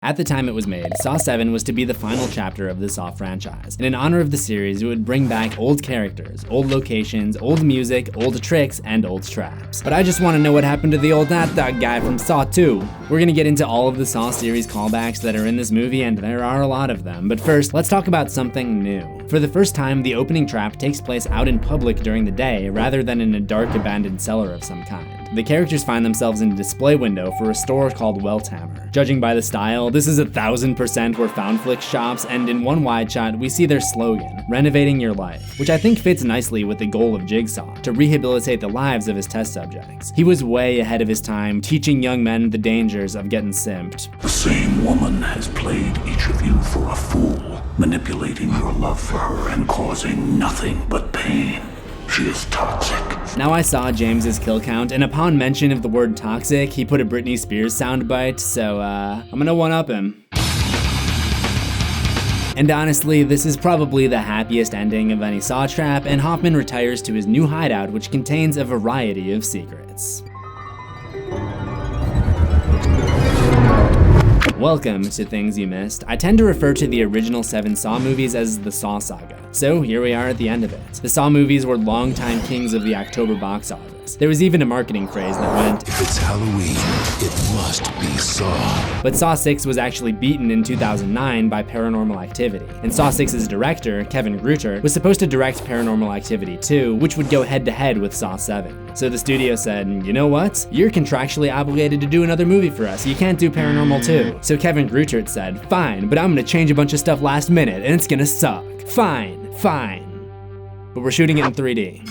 At the time it was made, Saw VII was to be the final chapter of the Saw franchise, and in honor of the series, it would bring back old characters, old locations, old music, old tricks, and old traps. But I just want to know what happened to the old hot dog guy from Saw II. We're gonna get into all of the Saw series callbacks that are in this movie, and there are a lot of them, but first, let's talk about something new. For the first time, the opening trap takes place out in public during the day, rather than in a dark abandoned cellar of some kind. The characters find themselves in a display window for a store called Welthammer. Judging by the style, this is 1000% where Found Flick shops, and in one wide shot, we see their slogan, renovating your life, which I think fits nicely with the goal of Jigsaw, to rehabilitate the lives of his test subjects. He was way ahead of his time, teaching young men the dangers of getting simped. The same woman has played each of you for a fool, manipulating your love for her and causing nothing but pain. She is toxic. Now I saw James's kill count, and upon mention of the word toxic, he put a Britney Spears soundbite, so I'm gonna one-up him. And honestly, this is probably the happiest ending of any Saw trap, and Hoffman retires to his new hideout, which contains a variety of secrets. Welcome to Things You Missed. I tend to refer to the original 7 Saw movies as the Saw Saga. So here we are at the end of it. The Saw movies were longtime kings of the October box office. There was even a marketing phrase that went, "If it's Halloween, it must be Saw." But Saw VI was actually beaten in 2009 by Paranormal Activity. And Saw VI's director, Kevin Gruetert, was supposed to direct Paranormal Activity 2, which would go head-to-head with Saw VII. So the studio said, you know what? You're contractually obligated to do another movie for us. You can't do Paranormal 2. So Kevin Gruetert said, fine, but I'm gonna change a bunch of stuff last minute, and it's gonna suck. Fine. But we're shooting it in 3D.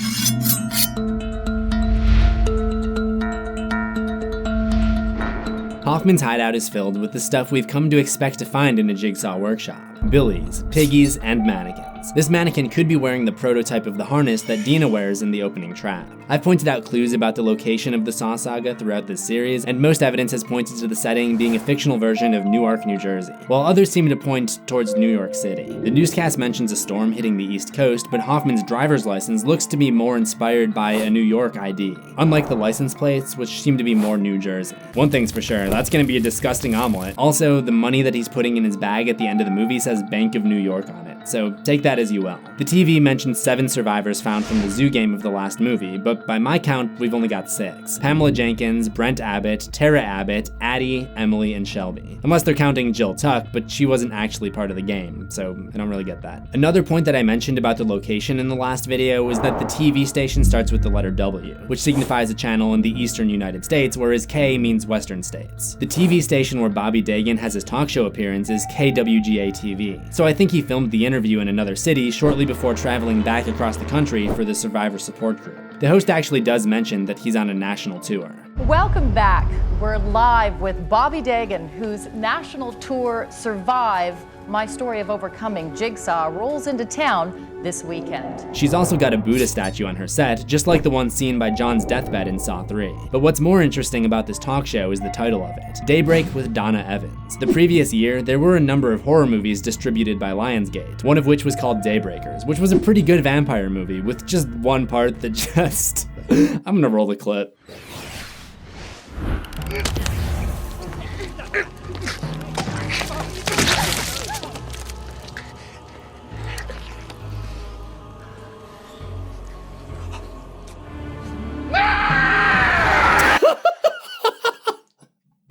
Hoffman's hideout is filled with the stuff we've come to expect to find in a Jigsaw workshop. Billies, piggies, and mannequins. This mannequin could be wearing the prototype of the harness that Dina wears in the opening trap. I've pointed out clues about the location of the Saw saga throughout this series, and most evidence has pointed to the setting being a fictional version of Newark, New Jersey, while others seem to point towards New York City. The newscast mentions a storm hitting the East Coast, but Hoffman's driver's license looks to be more inspired by a New York ID, unlike the license plates, which seem to be more New Jersey. One thing's for sure, that's gonna be a disgusting omelet. Also, the money that he's putting in his bag at the end of the movie says Bank of New York on it, so take that as you will. The TV mentions 7 survivors found from the zoo game of the last movie, but by my count, we've only got 6. Pamela Jenkins, Brent Abbott, Tara Abbott, Addie, Emily, and Shelby. Unless they're counting Jill Tuck, but she wasn't actually part of the game, so I don't really get that. Another point that I mentioned about the location in the last video was that the TV station starts with the letter W, which signifies a channel in the eastern United States, whereas K means western states. The TV station where Bobby Dagan has his talk show appearance is KWGA-TV, so I think he filmed the interview in another city shortly before traveling back across the country for the Survivor Support group. The host actually does mention that he's on a national tour. Welcome back. We're live with Bobby Dagan, whose national tour Survive, My Story of Overcoming Jigsaw, rolls into town this weekend. She's also got a Buddha statue on her set, just like the one seen by John's deathbed in Saw III. But what's more interesting about this talk show is the title of it, Daybreak with Donna Evans. The previous year, there were a number of horror movies distributed by Lionsgate, one of which was called Daybreakers, which was a pretty good vampire movie with just one part that just... I'm gonna roll the clip.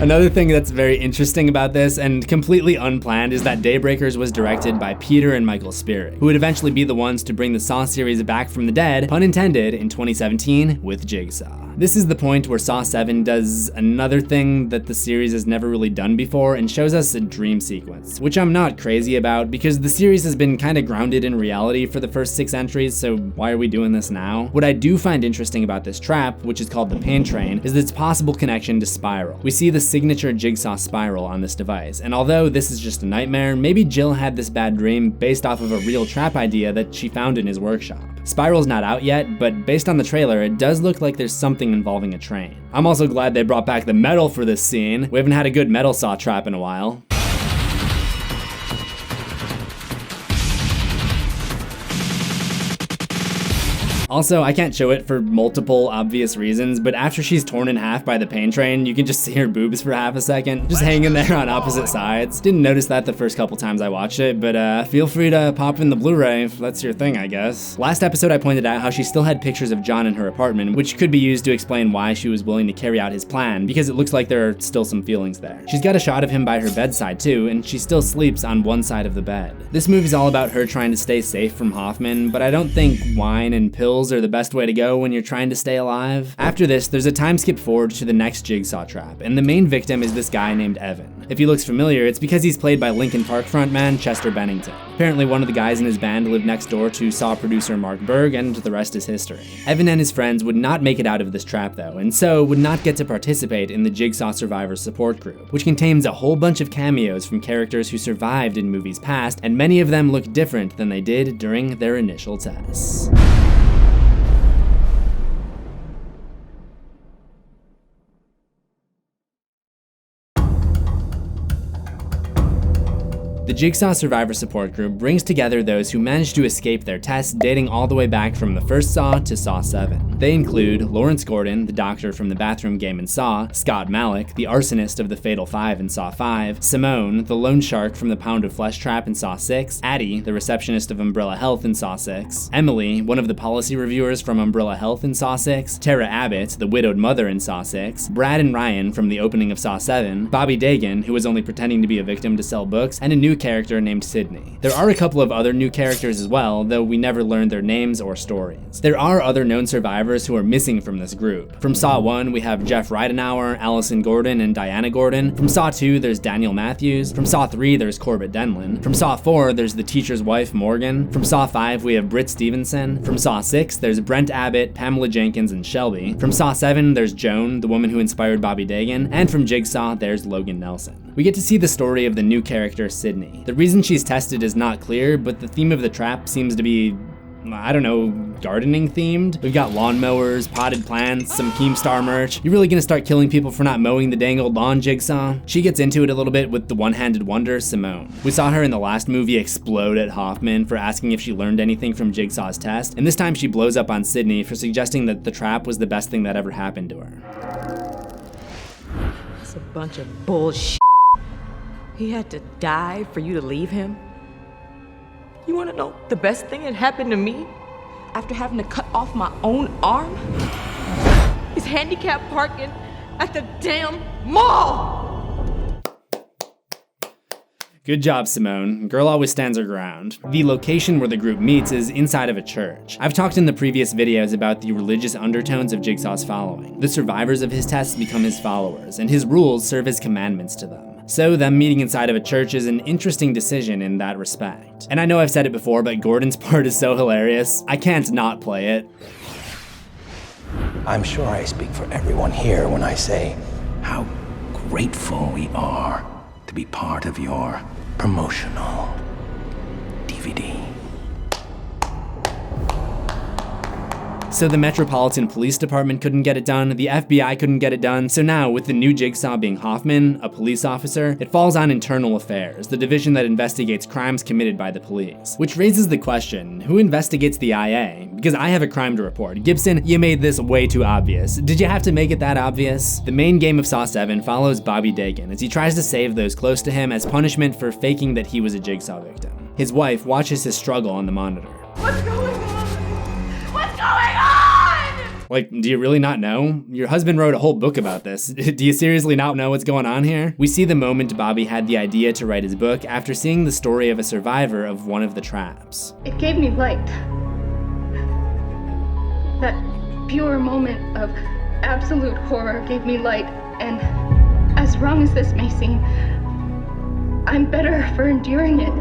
Another thing that's very interesting about this, and completely unplanned, is that Daybreakers was directed by Peter and Michael Spirig, who would eventually be the ones to bring the Saw series back from the dead, pun intended, in 2017 with Jigsaw. This is the point where Saw VII does another thing that the series has never really done before and shows us a dream sequence, which I'm not crazy about because the series has been kind of grounded in reality for the first 6 entries, so why are we doing this now? What I do find interesting about this trap, which is called the Pain Train, is its possible connection to Spiral. We see the signature Jigsaw spiral on this device, and although this is just a nightmare, maybe Jill had this bad dream based off of a real trap idea that she found in his workshop. Spiral's not out yet, but based on the trailer, it does look like there's something involving a train. I'm also glad they brought back the metal for this scene. We haven't had a good metal Saw trap in a while. Also, I can't show it for multiple obvious reasons, but after she's torn in half by the pain train, you can just see her boobs for half a second, just hanging there on opposite sides. Didn't notice that the first couple times I watched it, but feel free to pop in the Blu-ray if that's your thing, I guess. Last episode I pointed out how she still had pictures of John in her apartment, which could be used to explain why she was willing to carry out his plan, because it looks like there are still some feelings there. She's got a shot of him by her bedside too, and she still sleeps on one side of the bed. This movie's all about her trying to stay safe from Hoffman, but I don't think wine and pills are the best way to go when you're trying to stay alive. After this, there's a time skip forward to the next Jigsaw trap, and the main victim is this guy named Evan. If he looks familiar, it's because he's played by Linkin Park frontman Chester Bennington. Apparently one of the guys in his band lived next door to Saw producer Mark Berg, and the rest is history. Evan and his friends would not make it out of this trap though, and so would not get to participate in the Jigsaw Survivor Support group, which contains a whole bunch of cameos from characters who survived in movies past, and many of them look different than they did during their initial tests. The Jigsaw Survivor Support Group brings together those who managed to escape their tests dating all the way back from the first Saw to Saw VII. They include Lawrence Gordon, the doctor from the bathroom game in Saw, Scott Malick, the arsonist of the Fatal Five in Saw V, Simone, the loan shark from the Pound of Flesh trap in Saw VI, Addie, the receptionist of Umbrella Health in Saw VI, Emily, one of the policy reviewers from Umbrella Health in Saw VI, Tara Abbott, the widowed mother in Saw VI, Brad and Ryan from the opening of Saw VII, Bobby Dagan, who was only pretending to be a victim to sell books, and a new character named Sydney. There are a couple of other new characters as well, though we never learned their names or stories. There are other known survivors who are missing from this group. From Saw I, we have Jeff Ridenauer, Allison Gordon, and Diana Gordon. From Saw II, there's Daniel Matthews. From Saw III, there's Corbett Denlin. From Saw IV, there's the teacher's wife, Morgan. From Saw V, we have Britt Stevenson. From Saw VI, there's Brent Abbott, Pamela Jenkins, and Shelby. From Saw VII, there's Joan, the woman who inspired Bobby Dagan. And from Jigsaw, there's Logan Nelson. We get to see the story of the new character, Sydney. The reason she's tested is not clear, but the theme of the trap seems to be, I don't know, gardening themed. We've got lawnmowers, potted plants, some Keemstar merch. You really gonna start killing people for not mowing the dang old lawn, Jigsaw? She gets into it a little bit with the one-handed wonder, Simone. We saw her in the last movie explode at Hoffman for asking if she learned anything from Jigsaw's test, and this time she blows up on Sydney for suggesting that the trap was the best thing that ever happened to her. It's a bunch of bullshit. He had to die for you to leave him? You wanna know the best thing that happened to me? After having to cut off my own arm? Is handicap parking at the damn mall! Good job, Simone. Girl always stands her ground. The location where the group meets is inside of a church. I've talked in the previous videos about the religious undertones of Jigsaw's following. The survivors of his tests become his followers, and his rules serve as commandments to them. So them meeting inside of a church is an interesting decision in that respect. And I know I've said it before, but Gordon's part is so hilarious. I can't not play it. I'm sure I speak for everyone here when I say How grateful we are to be part of your promotional DVD. So the Metropolitan Police Department couldn't get it done, the FBI couldn't get it done, so now with the new Jigsaw being Hoffman, a police officer, it falls on Internal Affairs, the division that investigates crimes committed by the police. Which raises the question, who investigates the IA? Because I have a crime to report. Gibson, you made this way too obvious. Did you have to make it that obvious? The main game of Saw VII follows Bobby Dagan as he tries to save those close to him as punishment for faking that he was a Jigsaw victim. His wife watches his struggle on the monitor. What's going on? What's going on? Like, do you really not know? Your husband wrote a whole book about this. Do you seriously not know what's going on here? We see the moment Bobby had the idea to write his book after seeing the story of a survivor of one of the traps. It gave me light. That pure moment of absolute horror gave me light, and as wrong as this may seem, I'm better for enduring it.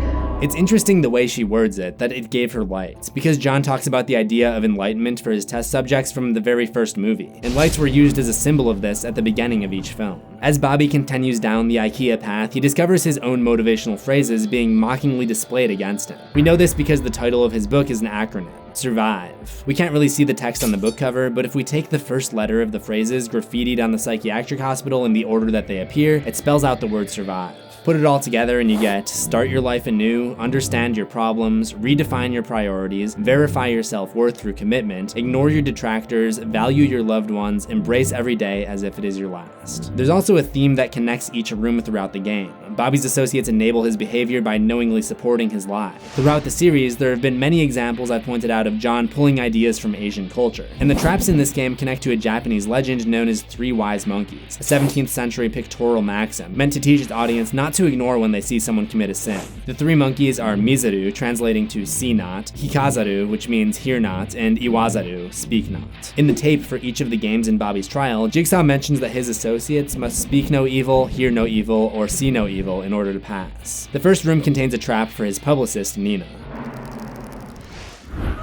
It's interesting the way she words it, that it gave her light, because John talks about the idea of enlightenment for his test subjects from the very first movie, and lights were used as a symbol of this at the beginning of each film. As Bobby continues down the IKEA path, he discovers his own motivational phrases being mockingly displayed against him. We know this because the title of his book is an acronym, Survive. We can't really see the text on the book cover, but if we take the first letter of the phrases graffitied on the psychiatric hospital in the order that they appear, it spells out the word survive. Put it all together and you get start your life anew, understand your problems, redefine your priorities, verify your self-worth through commitment, ignore your detractors, value your loved ones, embrace every day as if it is your last. There's also a theme that connects each room throughout the game. Bobby's associates enable his behavior by knowingly supporting his lie. Throughout the series, there have been many examples I've pointed out of John pulling ideas from Asian culture, and the traps in this game connect to a Japanese legend known as Three Wise Monkeys, a 17th century pictorial maxim meant to teach its audience not to ignore when they see someone commit a sin. The three monkeys are Mizaru, translating to see not, Hikazaru, which means hear not, and Iwazaru, speak not. In the tape for each of the games in Bobby's trial, Jigsaw mentions that his associates must speak no evil, hear no evil, or see no evil in order to pass. The first room contains a trap for his publicist, Nina.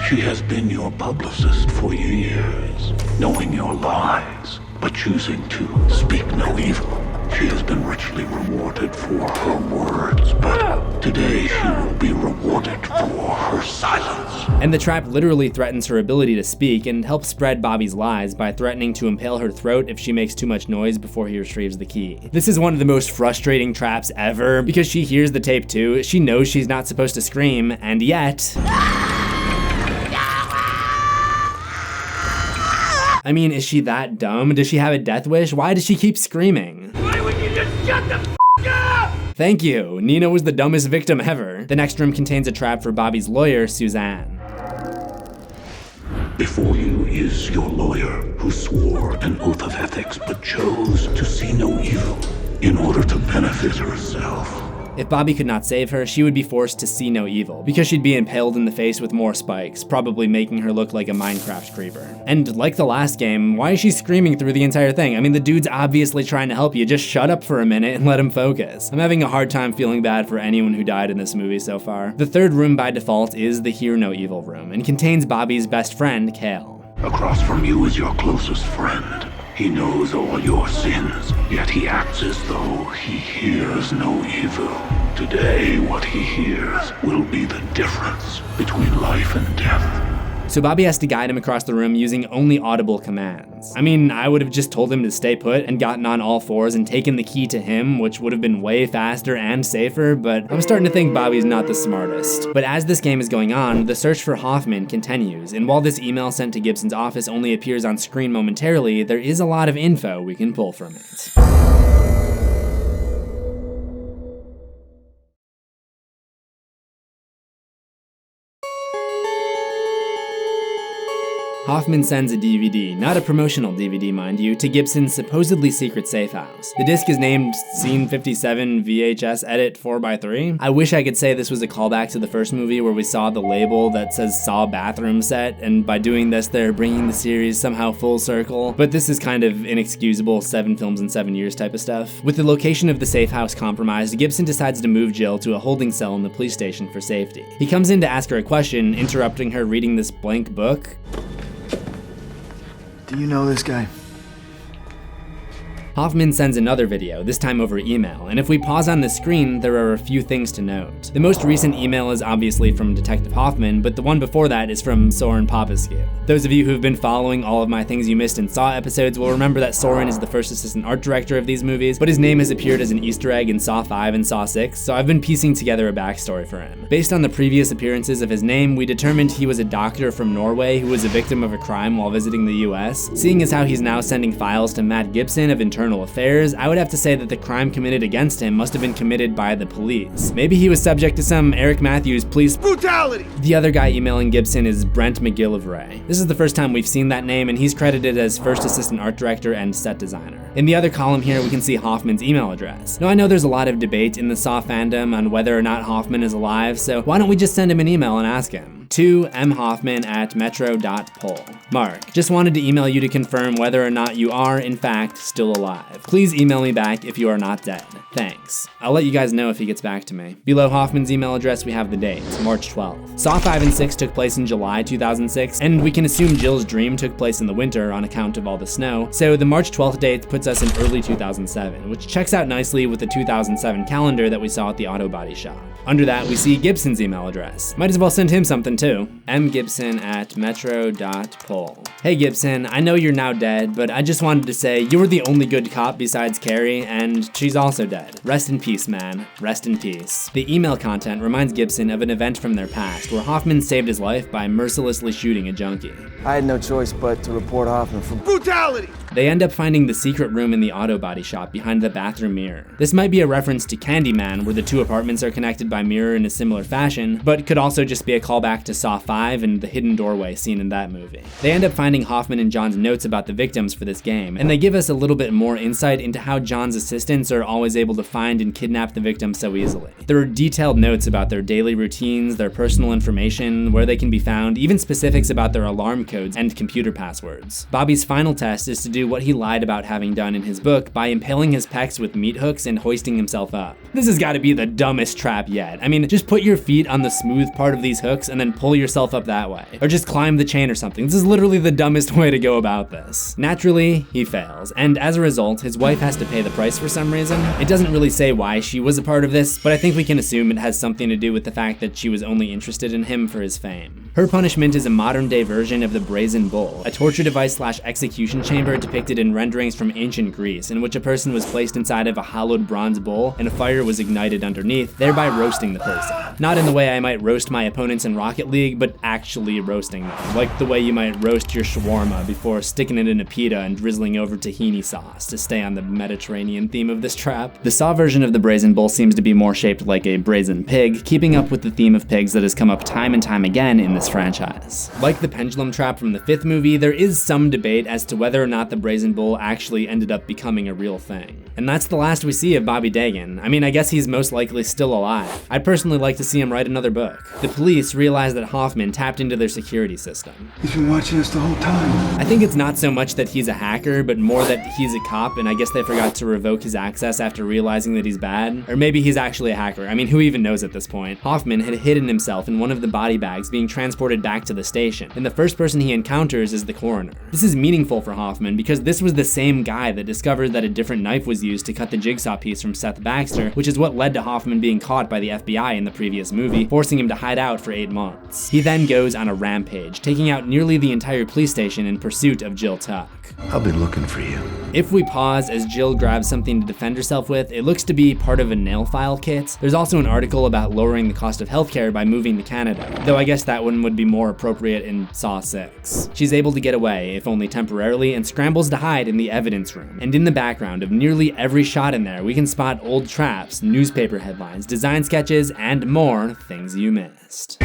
She has been your publicist for years, knowing your lies, but choosing to speak no evil. She has been richly rewarded for her words, but today she will be rewarded for her silence. And the trap literally threatens her ability to speak and helps spread Bobby's lies by threatening to impale her throat if she makes too much noise before he retrieves the key. This is one of the most frustrating traps ever because she hears the tape too, she knows she's not supposed to scream, and yet... I mean, is she that dumb? Does she have a death wish? Why does she keep screaming? Why would you just shut the f*** up? Thank you. Nina was the dumbest victim ever. The next room contains a trap for Bobby's lawyer, Suzanne. Before you is your lawyer, who swore an oath of ethics but chose to see no evil in order to benefit herself. If Bobby could not save her, she would be forced to see no evil, because she'd be impaled in the face with more spikes, probably making her look like a Minecraft creeper. And like the last game, why is she screaming through the entire thing? I mean, the dude's obviously trying to help you, just shut up for a minute and let him focus. I'm having a hard time feeling bad for anyone who died in this movie so far. The third room by default is the Hear No Evil room, and contains Bobby's best friend, Kale. Across from you is your closest friend. He knows all your sins, yet he acts as though he hears no evil. Today, what he hears will be the difference between life and death. So Bobby has to guide him across the room using only audible commands. I mean, I would have just told him to stay put and gotten on all fours and taken the key to him, which would have been way faster and safer, but I'm starting to think Bobby's not the smartest. But as this game is going on, the search for Hoffman continues, and while this email sent to Gibson's office only appears on screen momentarily, there is a lot of info we can pull from it. Hoffman sends a DVD, not a promotional DVD mind you, to Gibson's supposedly secret safe house. The disc is named Scene 57 VHS Edit 4x3. I wish I could say this was a callback to the first movie where we saw the label that says Saw bathroom set, and by doing this they're bringing the series somehow full circle, but this is kind of inexcusable 7 films in 7 years type of stuff. With the location of the safe house compromised, Gibson decides to move Jill to a holding cell in the police station for safety. He comes in to ask her a question, interrupting her reading this blank book. Do you know this guy? Hoffman sends another video, this time over email, and if we pause on the screen, there are a few things to note. The most recent email is obviously from Detective Hoffman, but the one before that is from Soren Popescu. Those of you who've been following all of my Things You Missed in Saw episodes will remember that Soren is the first assistant art director of these movies, but his name has appeared as an Easter egg in Saw V and Saw VI, so I've been piecing together a backstory for him. Based on the previous appearances of his name, we determined he was a doctor from Norway who was a victim of a crime while visiting the US. Seeing as how he's now sending files to Matt Gibson of Internal Affairs, I would have to say that the crime committed against him must have been committed by the police. Maybe he was subject to some Eric Matthews police brutality! The other guy emailing Gibson is Brent McGillivray. This is the first time we've seen that name, and he's credited as first assistant art director and set designer. In the other column here, we can see Hoffman's email address. Now I know there's a lot of debate in the Saw fandom on whether or not Hoffman is alive, so why don't we just send him an email and ask him? To mhoffman@metro.pol. Mark, just wanted to email you to confirm whether or not you are, in fact, still alive. Please email me back if you are not dead. Thanks. I'll let you guys know if he gets back to me. Below Hoffman's email address, we have the date, March 12th. Saw 5 and 6 took place in July 2006, and we can assume Jill's dream took place in the winter on account of all the snow, so the March 12th date puts us in early 2007, which checks out nicely with the 2007 calendar that we saw at the auto body shop. Under that, we see Gibson's email address. Might as well send him something Gibson too. M. Gibson at metro.pol. Hey Gibson, I know you're now dead, but I just wanted to say you were the only good cop besides Carrie, and she's also dead. Rest in peace, man. Rest in peace. The email content reminds Gibson of an event from their past where Hoffman saved his life by mercilessly shooting a junkie. I had no choice but to report Hoffman for brutality! They end up finding the secret room in the auto body shop behind the bathroom mirror. This might be a reference to Candyman, where the two apartments are connected by mirror in a similar fashion, but could also just be a callback to Saw V and the hidden doorway seen in that movie. They end up finding Hoffman and John's notes about the victims for this game, and they give us a little bit more insight into how John's assistants are always able to find and kidnap the victims so easily. There are detailed notes about their daily routines, their personal information, where they can be found, even specifics about their alarm codes and computer passwords. Bobby's final test is to do what he lied about having done in his book by impaling his pecs with meat hooks and hoisting himself up. This has got to be the dumbest trap yet. I mean, just put your feet on the smooth part of these hooks and then pull yourself up that way. Or just climb the chain or something. This is literally the dumbest way to go about this. Naturally, he fails, and as a result, his wife has to pay the price for some reason. It doesn't really say why she was a part of this, but I think we can assume it has something to do with the fact that she was only interested in him for his fame. Her punishment is a modern-day version of the Brazen Bull, a torture device / execution chamber depicted in renderings from ancient Greece, in which a person was placed inside of a hollowed bronze bowl and a fire was ignited underneath, thereby roasting the person. Not in the way I might roast my opponents in Rocket League, but actually roasting them, like the way you might roast your shawarma before sticking it in a pita and drizzling over tahini sauce to stay on the Mediterranean theme of this trap. The Saw version of the Brazen Bull seems to be more shaped like a brazen pig, keeping up with the theme of pigs that has come up time and time again in this franchise. Like the pendulum trap from the 5th movie, there is some debate as to whether or not the Brazen Bull actually ended up becoming a real thing. And that's the last we see of Bobby Dagan. I mean, I guess he's most likely still alive. I'd personally like to see him write another book. The police realize that Hoffman tapped into their security system. He's been watching us the whole time. I think it's not so much that he's a hacker, but more that he's a cop, and I guess they forgot to revoke his access after realizing that he's bad. Or maybe he's actually a hacker. I mean, who even knows at this point? Hoffman had hidden himself in one of the body bags being transported back to the station, and the first person he encounters is the coroner. This is meaningful for Hoffman because this was the same guy that discovered that a different knife was used to cut the jigsaw piece from Seth Baxter, which is what led to Hoffman being caught by the FBI in the previous movie, forcing him to hide out for 8 months. He then goes on a rampage, taking out nearly the entire police station in pursuit of Jill Tuck. I've been looking for you. If we pause as Jill grabs something to defend herself with, it looks to be part of a nail file kit. There's also an article about lowering the cost of healthcare by moving to Canada, though I guess that one would be more appropriate in Saw VI. She's able to get away, if only temporarily, and scrambles to hide in the evidence room. And in the background of nearly every shot in there, we can spot old traps, newspaper headlines, design sketches, and more things you missed.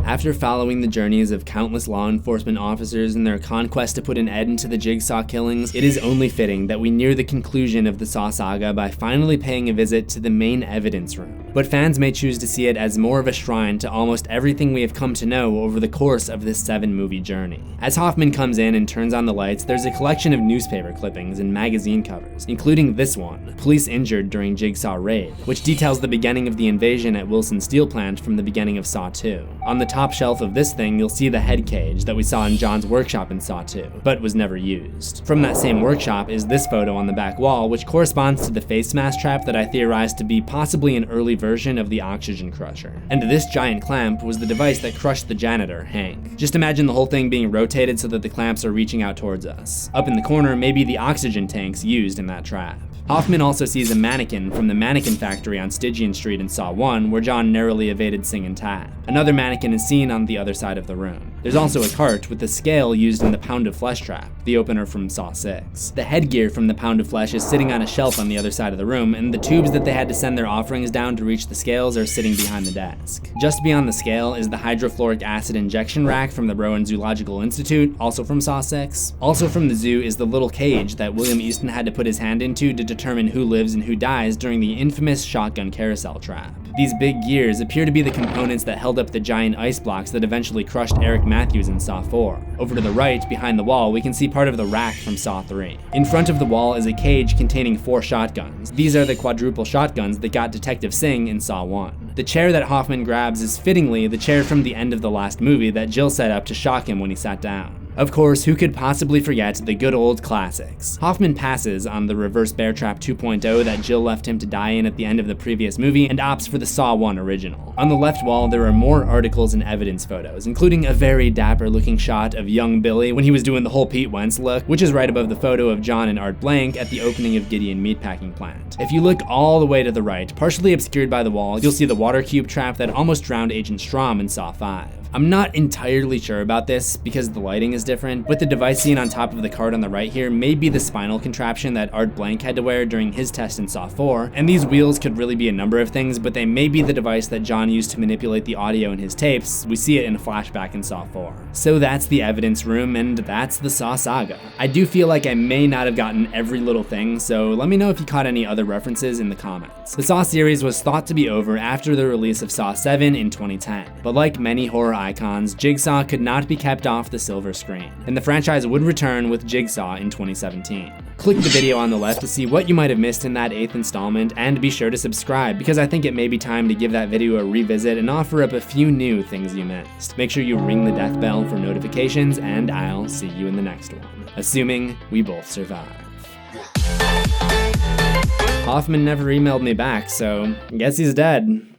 After following the journeys of countless law enforcement officers in their conquest to put an end to the Jigsaw killings, it is only fitting that we near the conclusion of the Saw saga by finally paying a visit to the main evidence room. But fans may choose to see it as more of a shrine to almost everything we have come to know over the course of this 7-movie journey. As Hoffman comes in and turns on the lights, there's a collection of newspaper clippings and magazine covers, including this one, Police Injured During Jigsaw Raid, which details the beginning of the invasion at Wilson Steel Plant from the beginning of Saw II. On the top shelf of this thing, you'll see the head cage that we saw in John's workshop in Saw II, but was never used. From that same workshop is this photo on the back wall, which corresponds to the face mask trap that I theorized to be possibly an early version of the oxygen crusher. And this giant clamp was the device that crushed the janitor, Hank. Just imagine the whole thing being rotated so that the clamps are reaching out towards us. Up in the corner may be the oxygen tanks used in that trap. Hoffman also sees a mannequin from the mannequin factory on Stygian Street in Saw I, where John narrowly evaded Sing and Tab. Another mannequin is seen on the other side of the room. There's also a cart with the scale used in the Pound of Flesh trap, the opener from Saw VI. The headgear from the Pound of Flesh is sitting on a shelf on the other side of the room, and the tubes that they had to send their offerings down to reach the scales are sitting behind the desk. Just beyond the scale is the hydrofluoric acid injection rack from the Rowan Zoological Institute, also from Saw VI. Also from the zoo is the little cage that William Easton had to put his hand into to determine who lives and who dies during the infamous shotgun carousel trap. These big gears appear to be the components that held up the giant ice blocks that eventually crushed Eric Matthews in Saw IV. Over to the right, behind the wall, we can see part of the rack from Saw III. In front of the wall is a cage containing 4 shotguns. These are the quadruple shotguns that got Detective Sing in Saw I. The chair that Hoffman grabs is fittingly the chair from the end of the last movie that Jill set up to shock him when he sat down. Of course, who could possibly forget the good old classics? Hoffman passes on the reverse bear trap 2.0 that Jill left him to die in at the end of the previous movie and opts for the Saw I original. On the left wall, there are more articles and evidence photos, including a very dapper looking shot of young Billy when he was doing the whole Pete Wentz look, which is right above the photo of John and Art Blank at the opening of Gideon Meatpacking Plant. If you look all the way to the right, partially obscured by the wall, you'll see the water cube trap that almost drowned Agent Strom in Saw V. I'm not entirely sure about this because the lighting is different, but the device seen on top of the card on the right here may be the spinal contraption that Art Blank had to wear during his test in Saw IV, and these wheels could really be a number of things, but they may be the device that John used to manipulate the audio in his tapes. We see it in a flashback in Saw IV. So that's the evidence room, and that's the Saw saga. I do feel like I may not have gotten every little thing, so let me know if you caught any other references in the comments. The Saw series was thought to be over after the release of Saw VII in 2010, but like many horror icons, Jigsaw could not be kept off the silver screen, and the franchise would return with Jigsaw in 2017. Click the video on the left to see what you might have missed in that 8th installment, and be sure to subscribe because I think it may be time to give that video a revisit and offer up a few new things you missed. Make sure you ring the death bell for notifications, and I'll see you in the next one, assuming we both survive. Hoffman never emailed me back, so I guess he's dead.